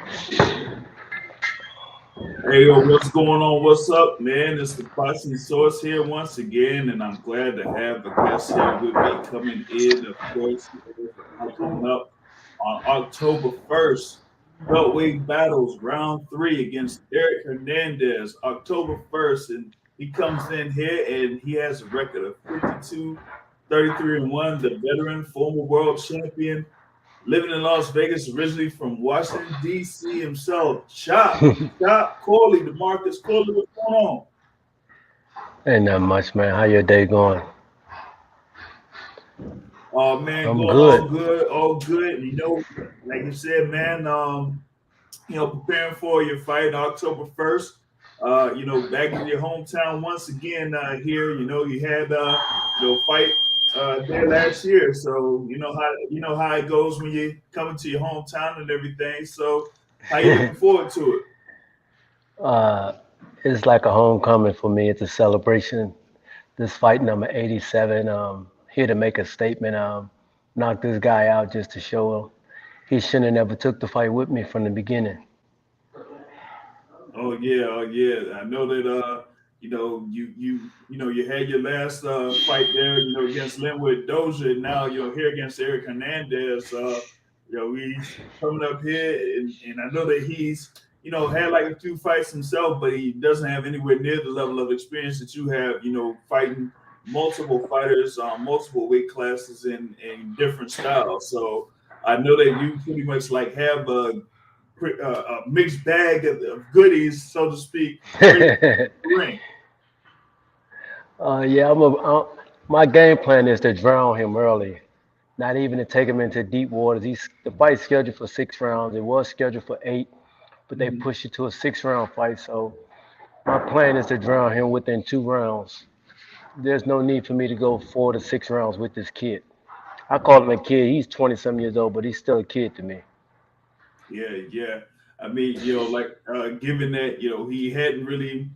Hey, yo, what's going on? What's up, man? It's the Boxing Source here once again, and I'm glad to have a guest here with me coming in. Of course, coming up on October 1st, Beltway Battles Round 3 against Eric Hernandez, October 1st. And he comes in here and he has a record of 52, 33 and 1, the veteran, former world champion living in Las Vegas, originally from Washington, D.C. himself. Chop, Corley, Demarcus, Corley, what's going on? Ain't not much, man. How your day going? Man, I'm going good. all good, all good. Like you said, man, preparing for your fight October 1st. Back in your hometown once again here. You had fight there last year. So you know how it goes when you come into your hometown and everything. So how you looking forward to it? uh, it's like a homecoming for me. It's a celebration. This fight number 87. Here to make a statement. Knock this guy out just to show him he shouldn't have never took the fight with me from the beginning. Oh yeah. I know that you had your last fight there, against Linwood Dozier. Now you're here against Eric Hernandez. He's coming up here, and I know that he's had like a few fights himself, but he doesn't have anywhere near the level of experience that you have. Fighting multiple fighters, multiple weight classes in different styles. So I know that you pretty much like have a mixed bag of goodies, so to speak, ready to ring. Yeah, my game plan is to drown him early, not even to take him into deep waters. The fight's scheduled for 6 rounds. It was scheduled for 8, but they Mhm. pushed it to a 6-round fight. So my plan is to drown him within 2 rounds. There's no need for me to go 4 to 6 rounds with this kid. I call him a kid. He's 20 some years old, but he's still a kid to me. Yeah. I mean, given that he hadn't really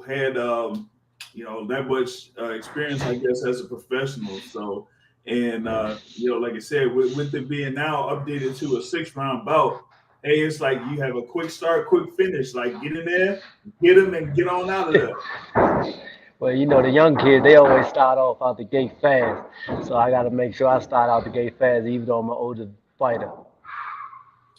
had that much experience, I guess, as a professional. So, and like I said, with it being now updated to a 6 round bout, hey, it's like you have a quick start, quick finish. Like get in there, get him, and get on out of there. Well, the young kids, they always start off out the gate fast. So I got to make sure I start out the gate fast, even though I'm an older fighter.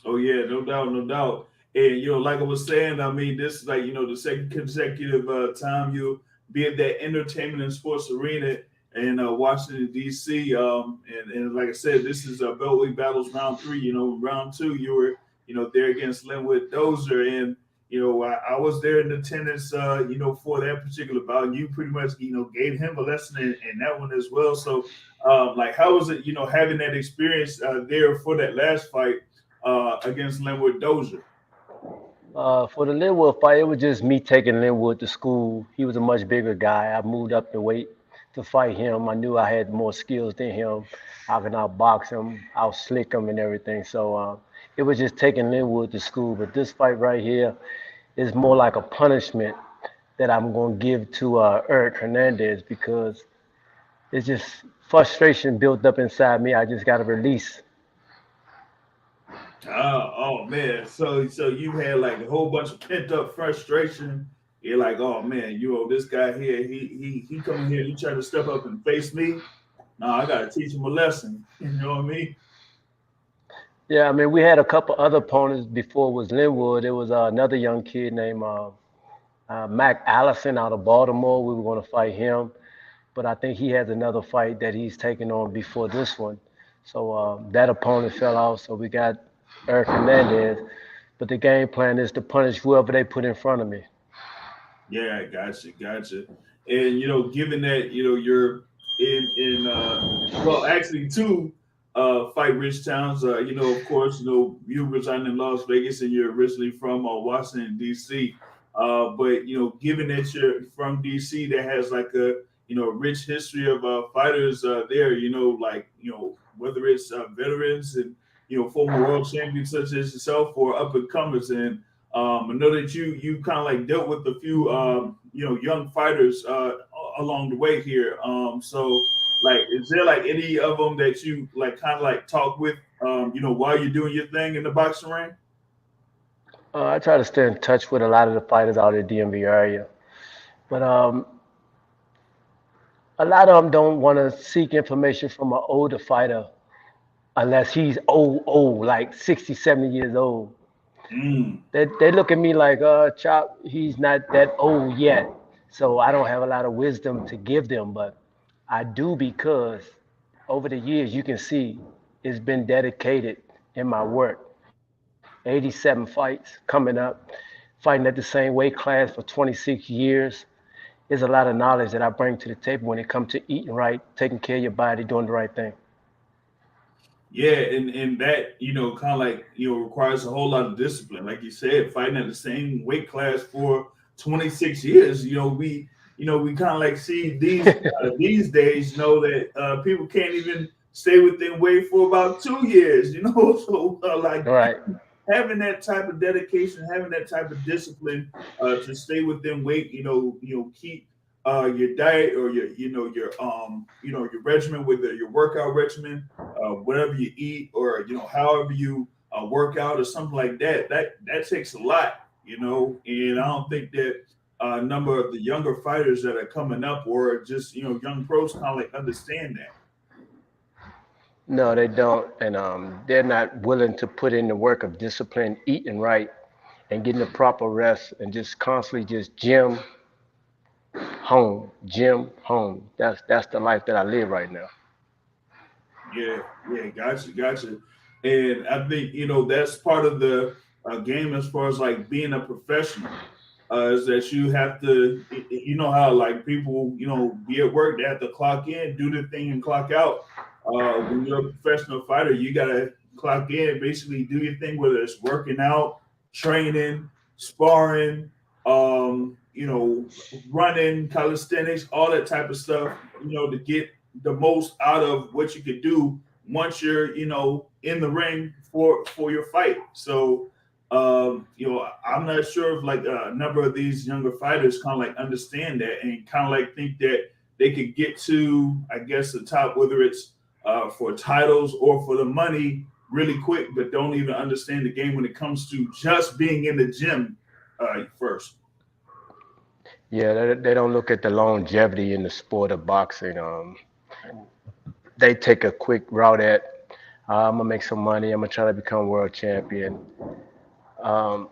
Oh yeah, no doubt, no doubt. And like I was saying, I mean, this is like the second consecutive time you'll be at that entertainment and sports arena in Washington D.C. And like I said, this is Beltway Battles Round 3. Round 2, you were there against Linwood Dozier, and I was there in attendance, for that particular bout. You pretty much gave him a lesson in that one as well. So, like, how was it having that experience there for that last fight? Against Linwood Dozier. For the Linwood fight, it was just me taking Linwood to school. He was a much bigger guy. I moved up the weight to fight him. I knew I had more skills than him. I can outbox him, out slick him, and everything. So it was just taking Linwood to school. But this fight right here is more like a punishment that I'm going to give to Eric Hernandez because it's just frustration built up inside me. I just got to release. Oh man, so you had like a whole bunch of pent up frustration. You're like, oh man, this guy here, he coming here, he trying to step up and face me. No, I gotta teach him a lesson. You know what I mean? Yeah, I mean, we had a couple other opponents before it was Linwood. There was another young kid named Mac Allison out of Baltimore. We were going to fight him, but I think he has another fight that he's taking on before this one. So that opponent fell out. So we got Eric Hernandez. But the game plan is to punish whoever they put in front of me. Yeah, gotcha. And given that you're in well actually two fight rich towns. Of course, you reside in Las Vegas and you're originally from Washington D.C. But given that you're from D.C., that has like a rich history of fighters there. Like whether it's veterans and former world champions such as yourself or up and comers. And I know that you kind of like dealt with a few young fighters along the way here. So like, is there like any of them that you like kind of like talk with while you're doing your thing in the boxing ring? I try to stay in touch with a lot of the fighters out in the DMV area, but a lot of them don't want to seek information from an older fighter unless he's old, like 60, 70 years old. Mm. They look at me like, Chop, he's not that old yet. So I don't have a lot of wisdom to give them, but I do because over the years you can see it's been dedicated in my work. 87 fights coming up, fighting at the same weight class for 26 years. There's a lot of knowledge that I bring to the table when it comes to eating right, taking care of your body, doing the right thing. Yeah, and that kind of like requires a whole lot of discipline. Like you said, fighting at the same weight class for 26 years. We kind of like see these days. That people can't even stay within weight for about 2 years. So like Right. having that type of dedication, having that type of discipline to stay within weight, keep your diet or your regimen, whether your workout regimen, whatever you eat, or however you work out or something like that. That takes a lot, and I don't think that a number of the younger fighters that are coming up or just young pros kind of like understand that. No, they don't, and they're not willing to put in the work of discipline, eating right, and getting the proper rest, and just constantly just gym, home. That's the life that I live right now. Yeah, yeah, gotcha. And I think that's part of the game as far as like being a professional. Is that you have to, how like people, be at work, they have to clock in, do the thing, and clock out. When you're a professional fighter, you gotta clock in, basically do your thing, whether it's working out, training, sparring, running, calisthenics, all that type of stuff, to get the most out of what you could do once you're, in the ring for your fight. So I'm not sure if like a number of these younger fighters kind of like understand that and kind of like think that they could get to, I guess, the top, whether it's for titles or for the money really quick, but don't even understand the game when it comes to just being in the gym first. Yeah, they don't look at the longevity in the sport of boxing. They take a quick route at, I'm gonna make some money. I'm gonna try to become world champion. Um,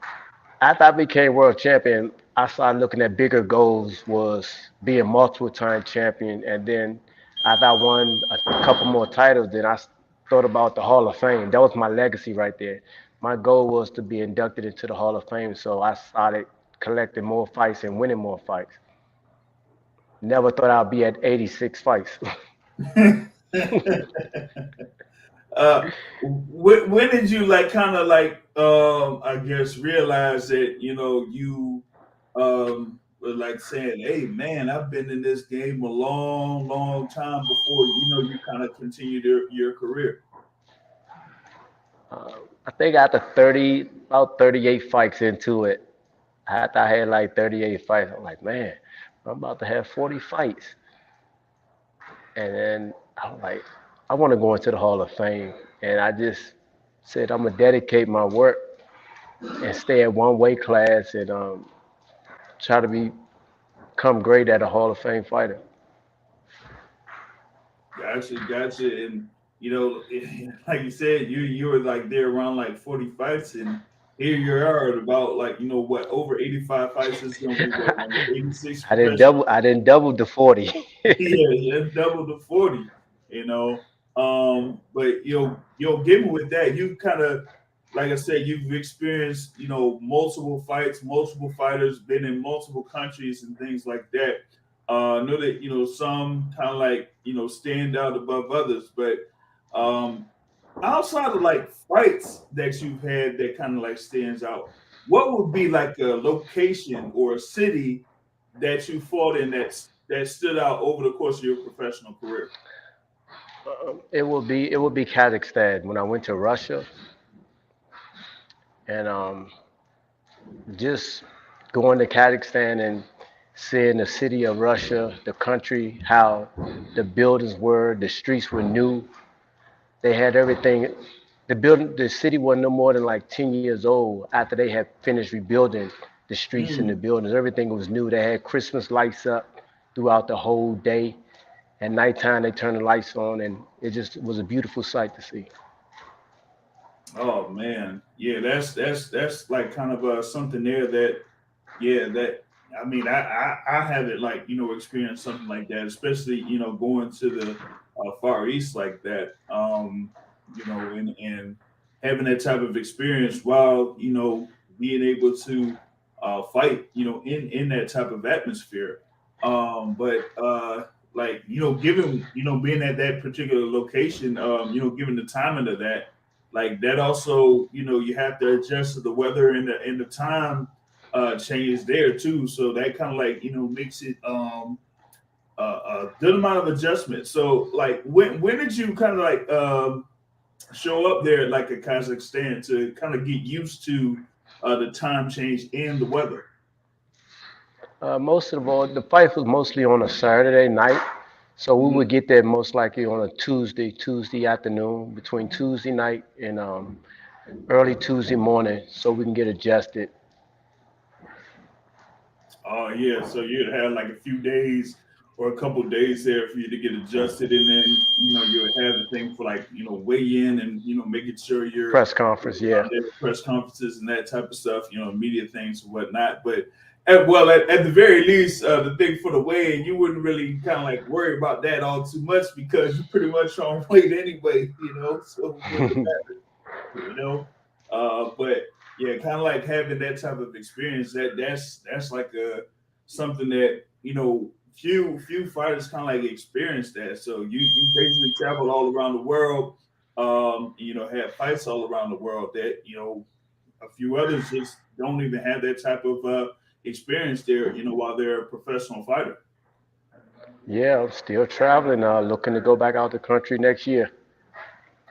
After I became world champion, I started looking at bigger goals, was being multiple time champion, and then after I won a couple more titles, then thought about the Hall of Fame. That was my legacy right there. My goal was to be inducted into the Hall of Fame, so I started collecting more fights and winning more fights. Never thought I'd be at 86 fights. When did you like kind of like I guess realize that you were like saying, hey man, I've been in this game a long time before you kind of continued your career. I think after 30, about 38 fights into it, after I had like 38 fights, I'm like, man, I'm about to have 40 fights. And then I was like, I want to go into the Hall of Fame. And I just said, I'm going to dedicate my work and stay at one weight class and try to become great at a Hall of Fame fighter. Gotcha. And like you said, you were like there around like 40 fights, and here you are at about like what, over 85 fights. Is gonna be what, like 86 professional. I didn't double the 40. Yeah, that's double the 40. You know, but given with that, you kind of, like I said, you've experienced multiple fights, multiple fighters, been in multiple countries and things like that. I know that some kind of like stand out above others, but um, outside of like fights that you've had that kind of like stands out, what would be like a location or a city that you fought in that stood out over the course of your professional career? It would be Kazakhstan when I went to Russia and just going to Kazakhstan and seeing the city of Russia, the country, how the buildings were, the streets were new. They had everything the city wasn't no more than like 10 years old after they had finished rebuilding the streets and the Mm. buildings. Everything was new. They had Christmas lights up throughout the whole day. At nighttime, they turned the lights on, and it just was a beautiful sight to see. Oh man, yeah, that's like kind of something there that, yeah, that I mean, I haven't like experienced something like that, especially going to the Far East like that, and having that type of experience while being able to fight in that type of atmosphere, but like given being at that particular location, given the timing of that, like that also you have to adjust to the weather and the time change there too. So that kind of like makes it a good amount of adjustment. So like when did you kind of like show up there like a Kazakhstan to kind of get used to the time change and the weather? Most of all, the fight was mostly on a Saturday night, so we would Mhm. get there most likely on a Tuesday afternoon, between Tuesday night and early Tuesday morning, so we can get adjusted. Oh yeah, so you'd have like a few days or a couple days there for you to get adjusted, and then you would have the thing for like weigh in and making sure you're Press conference, yeah. there at press conferences and that type of stuff, media things and whatnot. But at the very least, the thing for the weigh in, you wouldn't really kind of like worry about that all too much because you're pretty much on weight anyway, so it wouldn't matter, you know. But yeah, kind of like having that type of experience. That's like a something that few fighters kind of like experience that. So you basically travel all around the world, have fights all around the world that a few others just don't even have that type of experience there. While they're a professional fighter. Yeah, I'm still traveling, looking to go back out the country next year.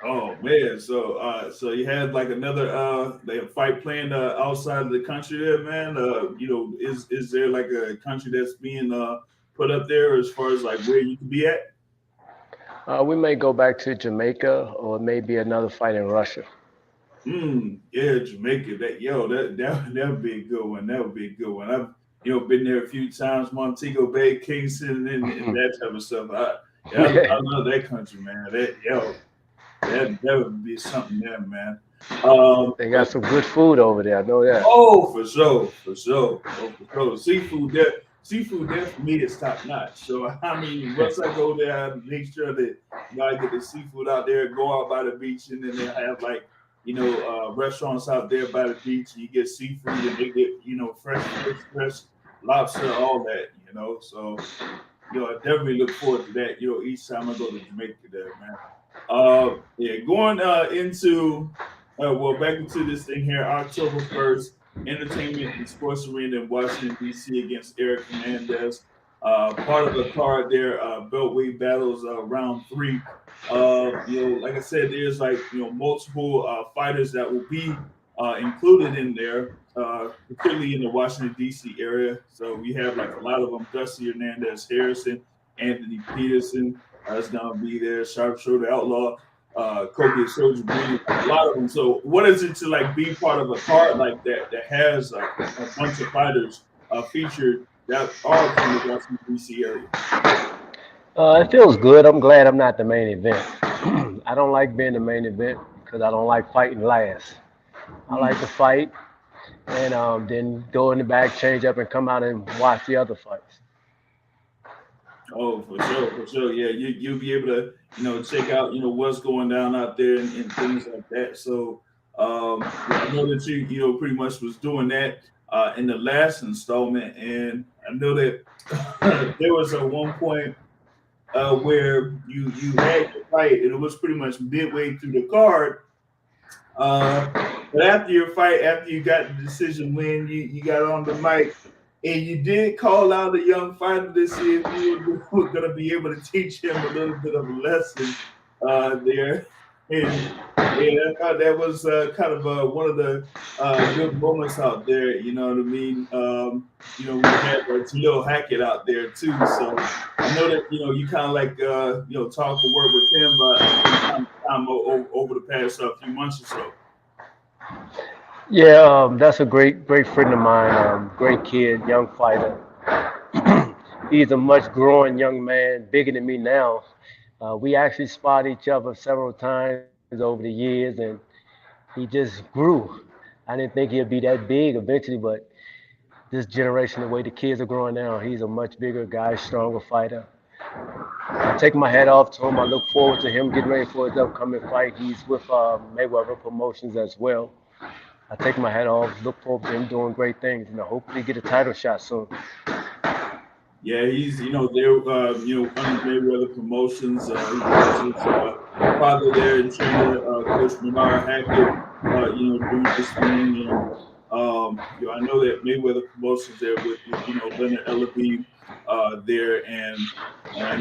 Oh man, so you had like another fight planned outside of the country there, man. Is there like a country that's being put up there as far as like where you could be at? We may go back to Jamaica or maybe another fight in Russia. Yeah, Jamaica. That would be a good one. That would be a good one. I've been there a few times, Montego Bay, Kingston, and that type of stuff. I love that country, man. That would be something there, man. They got But some good food over there. I know that. oh, for sure, for sure, oh, for sure. Seafood there for me is top notch. So I mean, once I go there, I make sure that I get the seafood out there. Go out by the beach, and then they have like restaurants out there by the beach. And you get seafood, and they get fresh fish, fresh lobster, all that. So I definitely look forward to that. Each time I go to Jamaica, there, man. Yeah, going into well, back into this thing here, October 1st, Entertainment and Sports Arena in Washington, D.C. against Eric Hernandez. Part of the card there, Beltway Battles round three. Like I said, there's like, multiple fighters that will be included in there, particularly in the Washington, D.C. area. So we have like a lot of them: Dusty Hernandez Harrison, Anthony Peterson is going to be there, Sharpshooter Outlaw, Kobe Soldier Green, like a lot of them. So, what is it to like be part of a card like that has a bunch of fighters featured that are from the Washington D.C. area? It feels good. I'm glad I'm not the main event. I don't like being the main event because I don't like fighting last. I like to Mm. fight and then go in the back, change up, and come out and watch the other fights. Oh, for sure, for sure. Yeah, you'll be able to check out what's going down out there and things like that. So yeah, I know that you pretty much was doing that in the last installment, and I know that there was a one point where you had your fight, and it was pretty much midway through the card. Uh, but after your fight, after you got the decision win, you got on the mic and you did call out a young fighter to see if you were going to be able to teach him a little bit of a lesson there. And yeah, I thought that was kind of one of the good moments out there. You know what I mean? we had Jalil Hackett out there too. So I know that you kind of like talk and work with him from time to time over the past few months or so. Yeah, that's a great friend of mine. Great kid, young fighter. He's a much growing young man, bigger than me now. We actually spot each other several times over the years, and he just grew. I didn't think he'd be that big eventually, but this generation, the way the kids are growing now, he's a much bigger guy, stronger fighter. I take my hat off to him. I look forward to him getting ready for his upcoming fight. He's with Mayweather Promotions as well. I take my hat off. Look forward to him doing great things, and hopefully get a title shot soon. Yeah, he's they're under Mayweather Promotions. He has his father there in trainer, Coach Bernard Hackett. Doing this thing, and I know that Mayweather Promotions there with Leonard Ellaby there, and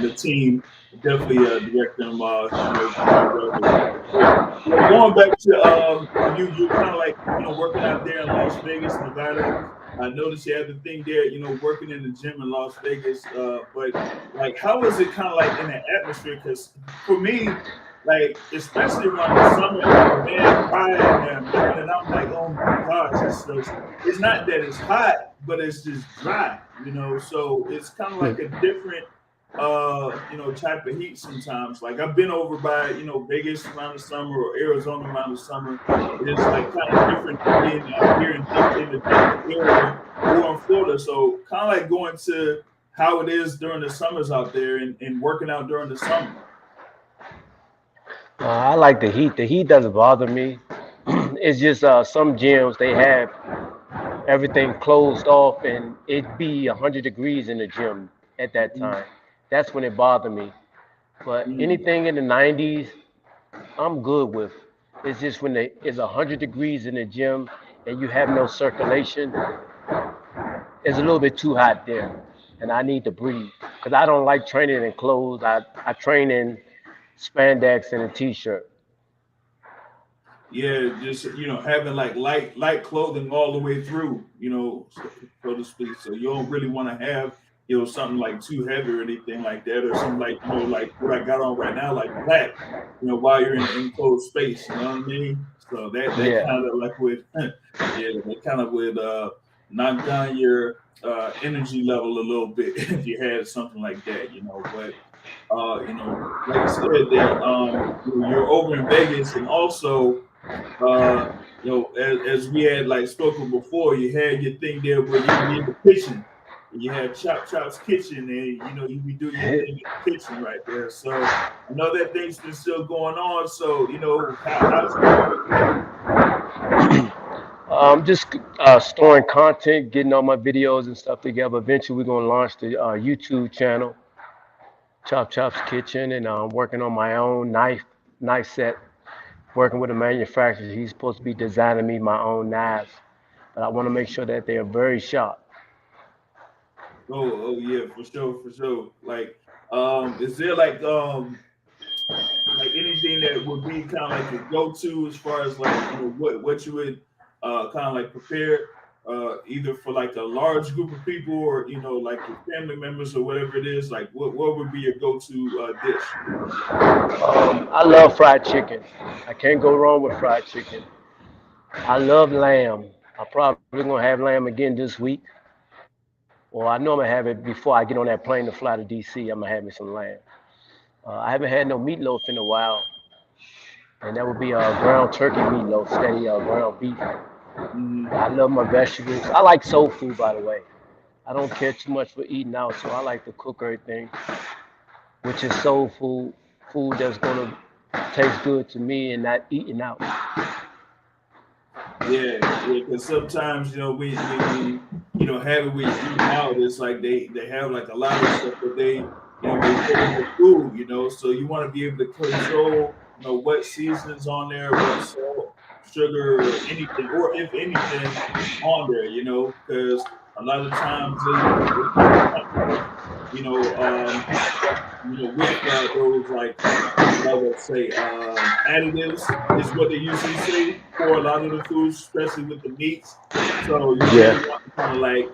the team definitely direct them very well with that. So going back to you kind of like working out there in Las Vegas, Nevada. I noticed you had the thing there, working in the gym in Las Vegas. But like, how was it kind of like in the atmosphere? Because for me, like, especially around the summer, like, man, crying and I'm like, oh my gosh, it's not that it's hot, but it's just dry, So it's kind of like a different type of heat sometimes. Like I've been over by, Vegas around the summer or Arizona around the summer. It's like kind of different than being out here in the Denver area or in Florida. So kind of like going to how it is during the summers out there and working out during the summer. I like the heat. The heat doesn't bother me. It's just some gyms they have everything closed off, and it be 100 degrees in the gym at that Mm-hmm. time. That's when it bothered me. But Mm-hmm. anything in the 90s, I'm good with. It's just when it's 100 degrees in the gym and you have no circulation, it's a little bit too hot there, and I need to breathe because I don't like training in clothes. I train in spandex and a t-shirt. Yeah, just having like light clothing all the way through, so to speak. So you don't really want to have something like too heavy or anything like that, or something like like what I got on right now, like black. While you're in an enclosed space, you know what I mean. So that Yeah. kind of like would yeah, that kind of would knock down your energy level a little bit if you had something like that, But like you said, that you're over in Vegas, and also uh, as we had like spoken before, you had your thing there where you be in the kitchen. And you have Chop's Kitchen, and you be doing your thing in the kitchen right there. So I know that thing's been still going on. So how's it going with that? Just storing content, getting all my videos and stuff together. Eventually, we're gonna launch the YouTube channel, Chop's Kitchen, and I'm working on my own knife set. Working with a manufacturer, he's supposed to be designing me my own knives, but I want to make sure that they are very sharp. Oh yeah, for sure, for sure. Like, is there like anything that would be kind of like your go-to as far as like what you would kind of like prepare either for like a large group of people or like your family members or whatever it is, like what would be your go-to dish? I love fried chicken. I can't go wrong with fried chicken. I love lamb. I probably gonna have lamb again this week. Well, I know I'm gonna have it before I get on that plane to fly to DC. I'm gonna have me some lamb. I haven't had no meatloaf in a while, and that would be ground turkey meatloaf, steady ground beef. Mm-hmm. I love my vegetables. I like soul food, by the way. I don't care too much for eating out, so I like to cook everything, which is soul food, food that's gonna taste good to me and not eating out. Yeah, yeah, because sometimes we have it with eating out. It's like they have like a lot of stuff that they put in the food. So you want to be able to control what seasons on there, what salt, sugar, or anything, or if anything on there. Because a lot of times they put a bunch of with those like what I would say additives is what they usually say for a lot of the foods, especially with the meats. So you Yeah. really want to kind of like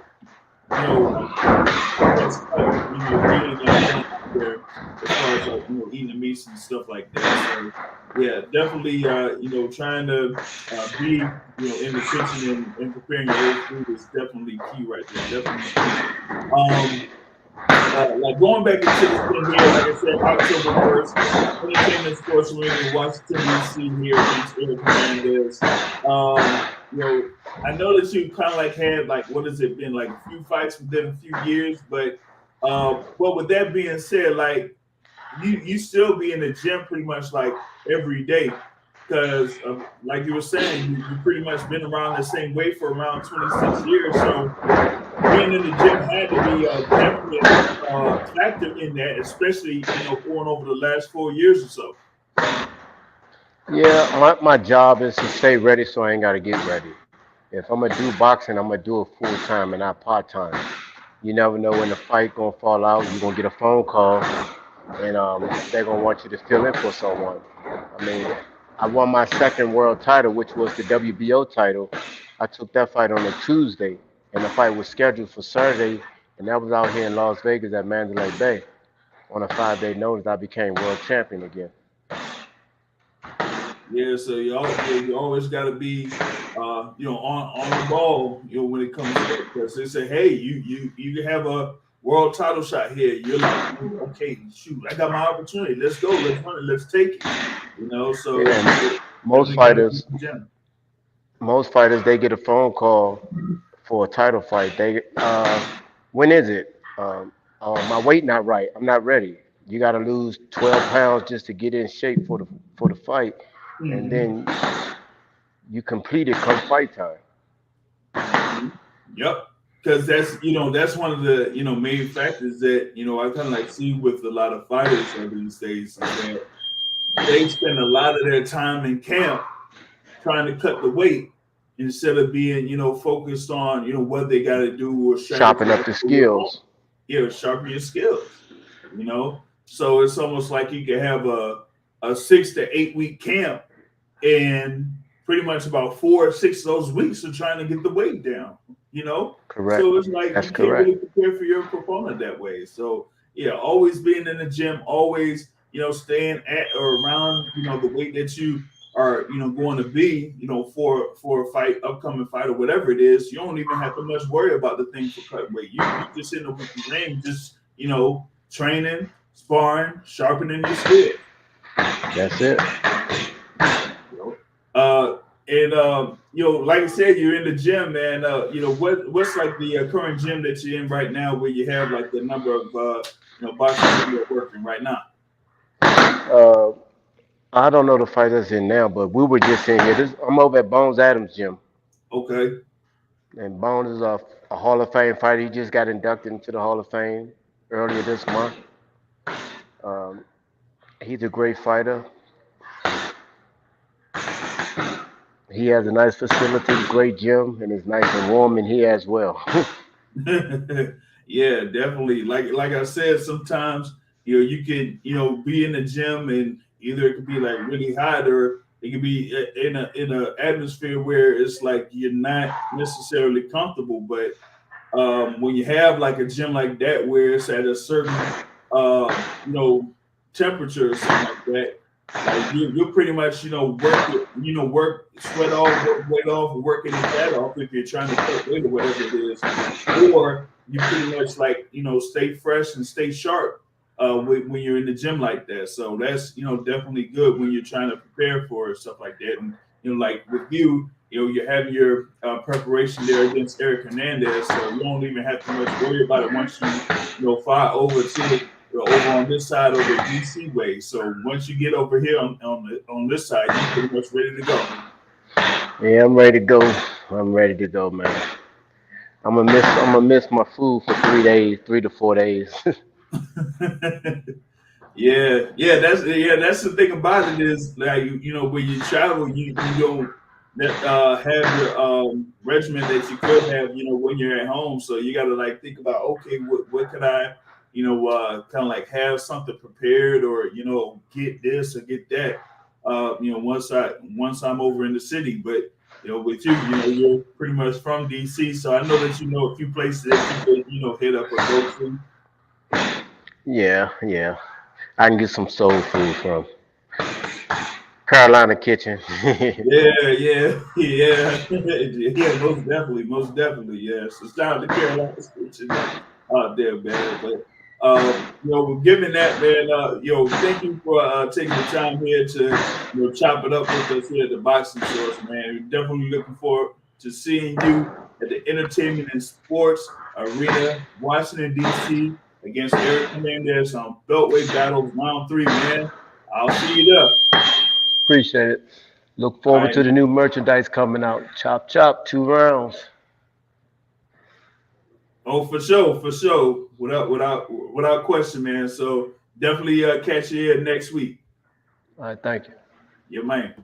that's like being going out there as far as like eating the meats and stuff like that. So yeah, definitely trying to be in the kitchen and preparing your own food is definitely key right there. Definitely key. Um, like going back into this thing here, like I said, October 1st, entertainment sports ring in Washington D.C. here against Eric Hernandez. I know that you kind of like had like what has it been like a few fights within a few years, but with that being said, like you still be in the gym pretty much like every day because like you were saying, you pretty much been around the same weight for around 26 years, so being in the gym had to be a definite factor in that, especially going over the last 4 years or so. Yeah, my job is to stay ready so I ain't got to get ready. If I'm gonna do boxing, I'm gonna do it full time and not part time. You never know when the fight gonna fall out. You're gonna get a phone call, and they're gonna want you to fill in for someone. I mean, I won my second world title, which was the WBO title. I took that fight on a Tuesday, and the fight was scheduled for Saturday, and that was out here in Las Vegas at Mandalay Bay. On a 5 day notice, I became world champion again. Yeah, so you always got to be on the ball when it comes to that because they say, hey, you have a world title shot here. You're like, okay, shoot, I got my opportunity. Let's go, let's run it, let's take it. So Yeah, most definitely got to be fighters, in the gym. most fighters, they get a phone call for a title fight. When is it? My weight not right. I'm not ready. You got to lose 12 pounds just to get in shape for the fight, and Hmm. then you complete it come fight time. Hmm. Yep. Because that's one of the main factors that I kind of like see with a lot of fighters these days is that they spend a lot of their time in camp trying to cut the weight instead of being focused on what they got to do or Chopping strategize up the for your opponent. skills. Yeah, sharpen your skills. So it's almost like you can have a 6 to 8 week camp and pretty much about 4 or 6 of those weeks are trying to get the weight down, you know? Correct. So it's like That's you can't really correct. prepare for your proponent that way. So yeah, always being in the gym, always, staying at or around, the weight that you are, going to be, for a fight, upcoming fight or whatever it is, you don't even have to much worry about the thing for cut weight. You just in the ring, just, training, sparring, sharpening your skills. That's it. You know. And like I said, you're in the gym, man. What's like the current gym that you're in right now, where you have like the number of boxers that you're working right now? Uh, I don't know the fighters in now, but we were just in here. I'm over at Bones Adams gym, Okay. and Bones is a Hall of Fame fighter. He just got inducted into the Hall of Fame earlier this month. Um, he's a great fighter. He has a nice facility, great gym, and it's nice and warm in here as well. Yeah, definitely. Like I said, sometimes you can be in the gym and either it could be like really hot or it could be in a atmosphere where it's like you're not necessarily comfortable. But when you have like a gym like that where it's at a certain temperature or something like that, like you pretty much work it, work sweat off, work weight off, or work any fat off if you're trying to cut weight or whatever it is, or you pretty much like stay fresh and stay sharp when you're in the gym like that. So that's definitely good when you're trying to prepare for stuff like that. And like with you, you're having your preparation there against Eric Hernandez, so you don't even have to much worry about it once you fly over to over on this side over the DC way. So once you get over here on this side, you're pretty much ready to go. Yeah, I'm ready to go. I'm ready to go, man. I'm gonna miss my food for 3 days, 3 to 4 days. Yeah, that's the thing about it is like when you travel, you don't have your regimen that you could have when you're at home. So you got to like think about, okay, what could I kind of like have something prepared or get this or get that once I'm over in the city. But with you, you're pretty much from DC, so I know that you know a few places that you could, hit up or go to. Yeah, yeah. I can get some soul food from Carolina Kitchen. Yeah, yeah, yeah, yeah. Most definitely, yeah. So shout out to Carolina Kitchen out there, man. But we're giving that, man. Thank you for taking the time here to chop it up with us here at the Boxing Source, man. We're definitely looking forward to seeing you at the Entertainment and Sports Arena, Washington D.C. against Eric Hernandez on Beltway Battles Round 3, man. I'll see you there. Appreciate it. Look All forward right. to the new merchandise coming out. Chop chop, 2 rounds. Oh, for sure, for sure. Without question, man. So definitely catch you here next week. All right, thank you. Yeah, man.